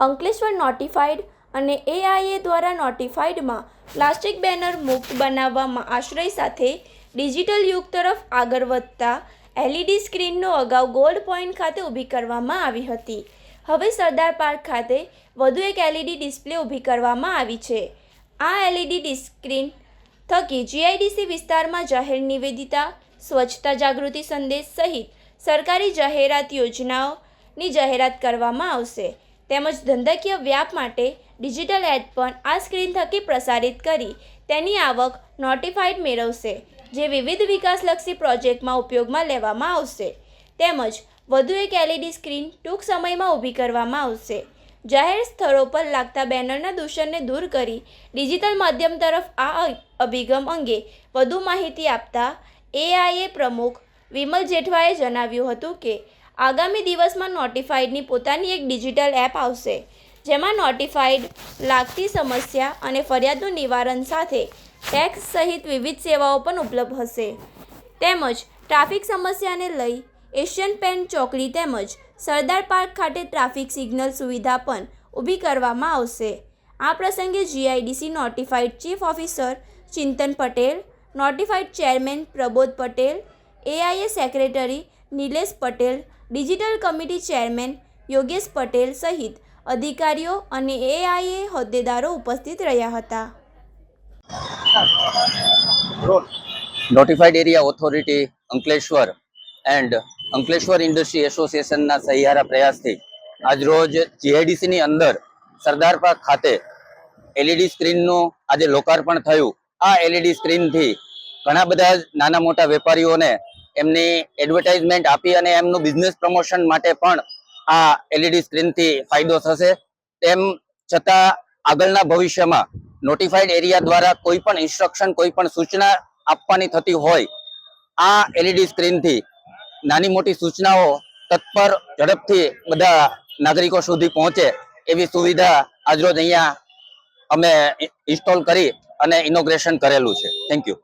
Ankleshwar notified અને AIA દ્વારા નોટિફાઈડમાં plastic banner મુક્ત બનાવવામાં આશ્રય સાથે ડિજિટલ યુગ તરફ આગળ વધતા LED સ્ક્રીનનો અગાઉ ગોલ્ડ પોઈન્ટ ખાતે ઊભી કરવામાં આવી હતી. હવે સરદાર પાર્ક ખાતે વધુ એક LED ડિસ્પ્લે ઊભી કરવામાં આવી છે. આ LED સ્ક્રીન થકી GIDC વિસ્તારમાં જાહેર નિવેદિતા, સ્વચ્છતા જાગૃતિ સંદેશ સહિત સરકારી જાહેરાત યોજનાઓની જાહેરાત કરવામાં આવશે. તેમજ ધંધાકીય વ્યાપ માટે ડિજિટલ એડ પણ આ સ્ક્રીન થકી પ્રસારિત કરી તેની આવક નોટિફાઈડ મેળવશે, જે વિવિધ વિકાસલક્ષી પ્રોજેક્ટમાં ઉપયોગમાં લેવામાં આવશે. તેમજ વધુ એક LED સ્ક્રીન ટૂંક સમયમાં ઊભી કરવામાં આવશે. જાહેર સ્થળો પર લાગતા બેનરના દૂષણને દૂર કરી ડિજિટલ માધ્યમ તરફ આ અભિગમ અંગે વધુ માહિતી આપતા AIA પ્રમુખ વિમલ જેઠવાએ જણાવ્યું હતું કે આગામી દિવસમાં નોટિફાઈડની પોતાની એક ડિજિટલ એપ આવશે, જેમાં નોટિફાઈડ લાગતી સમસ્યા અને ફરિયાદનું નિવારણ સાથે ટેક્સ સહિત વિવિધ સેવાઓ પણ ઉપલબ્ધ હશે. તેમજ ટ્રાફિક સમસ્યાને લઈ એશિયન પેન્ટ ચોકડી તેમજ સરદાર પાર્ક ખાતે ટ્રાફિક સિગ્નલ સુવિધા પણ ઊભી કરવામાં આવશે. આ પ્રસંગે GIDC notified chief officer Chintan Patel, notified chairman Prabodh Patel, AIA secretary Nilesh Patel, digital committee chairman Yogesh Patel સહિત અધિકારીઓ અને AIA હોદ્દેદારો ઉપસ્થિત રહ્યા હતા. Notified area authority Ankleshwar and Ankleshwar industry એસોસિએશનના સહિયારા પ્રયાસથી આજરોજ GIDC ની અંદર સરદાર પાર્ક ખાતે LED સ્ક્રીનનું આજે લોકાર્પણ થયું. આ LED સ્ક્રીનથી ઘણા બધા નાના મોટા વેપારીઓને એમની એડવર્ટાઇઝમેન્ટ આપી અને એમનું બિઝનેસ પ્રમોશન માટે પણ આ LED સ્ક્રીનથી ફાયદો થશે. તેમ છતાં આગળના ભવિષ્યમાં નોટિફાઈડ એરિયા દ્વારા કોઈ પણ ઇન્સ્ટ્રક્શન, કોઈ પણ સૂચના આપવાની થતી હોય, આ LED સ્ક્રીનથી નાની મોટી સૂચનાઓ તત્પર ઝડપથી બધા નાગરિકો સુધી પહોંચે એવી સુવિધા આજરોજ અહીંયા અમે ઇન્સ્ટોલ કરી અને ઇનોગ્રેશન કરેલું છે. Thank you.